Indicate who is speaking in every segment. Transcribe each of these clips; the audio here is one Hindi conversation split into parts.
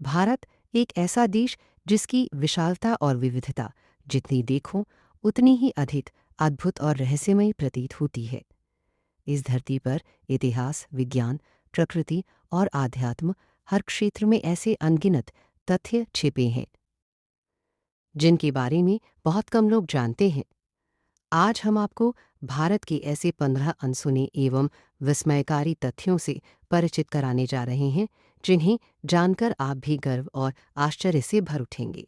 Speaker 1: भारत एक ऐसा देश जिसकी विशालता और विविधता जितनी देखो उतनी ही अधिक अद्भुत और रहस्यमयी प्रतीत होती है। इस धरती पर इतिहास, विज्ञान, प्रकृति और आध्यात्म हर क्षेत्र में ऐसे अनगिनत तथ्य छिपे हैं जिनके बारे में बहुत कम लोग जानते हैं। आज हम आपको भारत के ऐसे 15 अनसुने एवं विस्मयकारी तथ्यों से परिचित कराने जा रहे हैं जिन्हें जानकर आप भी गर्व और आश्चर्य से भर उठेंगे।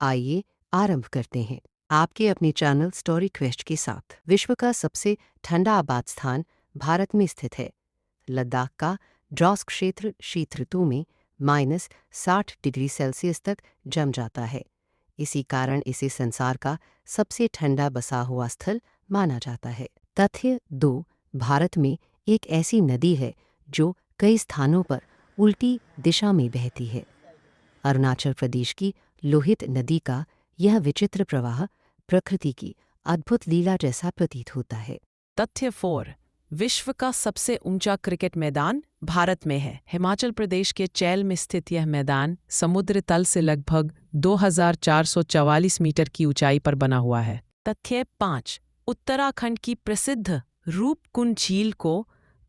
Speaker 1: आइए आरंभ करते हैं आपके अपने चैनल स्टोरी क्वेस्ट के साथ। विश्व का सबसे ठंडा आबाद स्थान भारत में स्थित है। लद्दाख का ड्रॉस क्षेत्र शीत ऋतु में -60 डिग्री सेल्सियस तक जम जाता है। इसी कारण इसे संसार का सबसे ठंडा बसा हुआ स्थल माना जाता है। तथ्य 2, भारत में एक ऐसी नदी है जो कई स्थानों पर उल्टी दिशा में बहती है। अरुणाचल प्रदेश की लोहित नदी का यह विचित्र प्रवाह प्रकृति की अद्भुत लीला जैसा प्रतीत होता है।
Speaker 2: तथ्य 4, विश्व का सबसे ऊंचा क्रिकेट मैदान भारत में है। हिमाचल प्रदेश के चैल में स्थित यह मैदान समुद्र तल से लगभग 2444 मीटर की ऊंचाई पर बना हुआ है। तथ्य 5, उत्तराखंड की प्रसिद्ध रूपकुंड झील को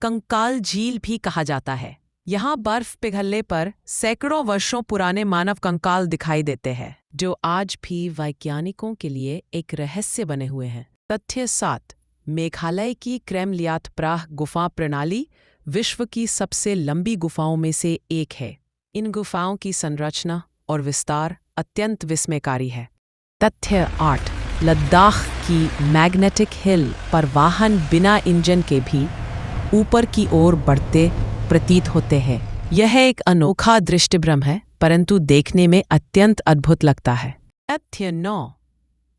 Speaker 2: कंकाल झील भी कहा जाता है। यहाँ बर्फ पिघलने पर सैकड़ों वर्षों पुराने मानव कंकाल दिखाई देते हैं, जो आज भी वैज्ञानिकों के लिए एक रहस्य बने हुए हैं। तथ्य 7, मेघालय की क्रेमलियात प्राह गुफा प्रणाली विश्व की सबसे लंबी गुफाओं में से एक है। इन गुफाओं की संरचना और विस्तार अत्यंत विस्मयकारी है। तथ्य 8, लद्दाख की मैग्नेटिक हिल पर वाहन बिना इंजन के भी ऊपर की ओर बढ़ते प्रतीत होते हैं। यह एक अनोखा दृष्टिभ्रम है, परंतु देखने में अत्यंत अद्भुत लगता है। तथ्य 9,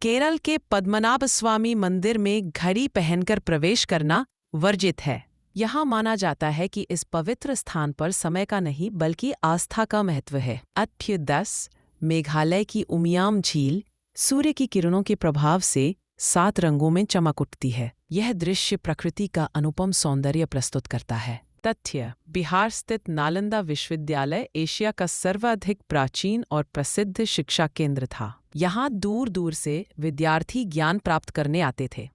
Speaker 2: केरल के पद्मनाभ स्वामी मंदिर में घड़ी पहनकर प्रवेश करना वर्जित है। यहाँ माना जाता है कि इस पवित्र स्थान पर समय का नहीं बल्कि आस्था का महत्व है। तथ्य 10, मेघालय की उमियाम झील सूर्य की किरणों के प्रभाव से 7 रंगों में चमक उठती है। यह दृश्य प्रकृति का अनुपम सौंदर्य प्रस्तुत करता है। तथ्य, बिहार स्थित नालंदा विश्वविद्यालय एशिया का सर्वाधिक प्राचीन और प्रसिद्ध शिक्षा केंद्र था। यहाँ दूर दूर से विद्यार्थी ज्ञान प्राप्त करने आते थे।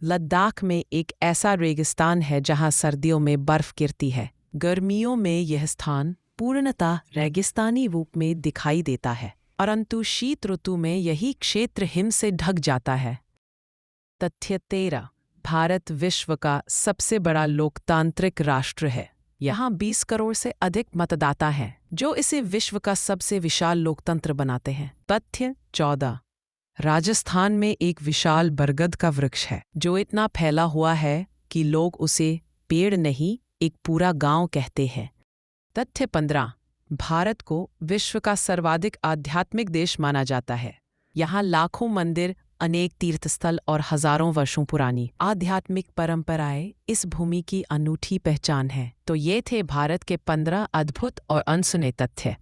Speaker 2: लद्दाख में एक ऐसा रेगिस्तान है जहाँ सर्दियों में बर्फ गिरती है। गर्मियों में यह स्थान पूर्णतः रेगिस्तानी रूप में दिखाई देता है, परंतु शीत ऋतु में यही क्षेत्र हिम से ढक जाता है। तथ्य 13, भारत विश्व का सबसे बड़ा लोकतांत्रिक राष्ट्र है। यहाँ 20 करोड़ से अधिक मतदाता हैं, जो इसे विश्व का सबसे विशाल लोकतंत्र बनाते हैं। तथ्य 14, राजस्थान में एक विशाल बरगद का वृक्ष है, जो इतना फैला हुआ है कि लोग उसे पेड़ नहीं एक पूरा गांव कहते हैं। तथ्य 15, भारत को विश्व का सर्वाधिक आध्यात्मिक देश माना जाता है। यहाँ लाखों मंदिर, अनेक तीर्थस्थल और हजारों वर्षों पुरानी आध्यात्मिक परंपराएं इस भूमि की अनूठी पहचान है। तो ये थे भारत के 15 अद्भुत और अनसुने तथ्य,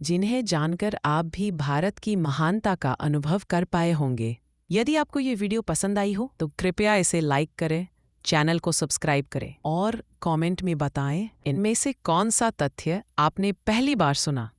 Speaker 2: जिन्हें जानकर आप भी भारत की महानता का अनुभव कर पाए होंगे। यदि आपको ये वीडियो पसंद आई हो तो कृपया इसे लाइक करें, चैनल को सब्सक्राइब करें और कमेंट में बताएं इनमें से कौन सा तथ्य आपने पहली बार सुना।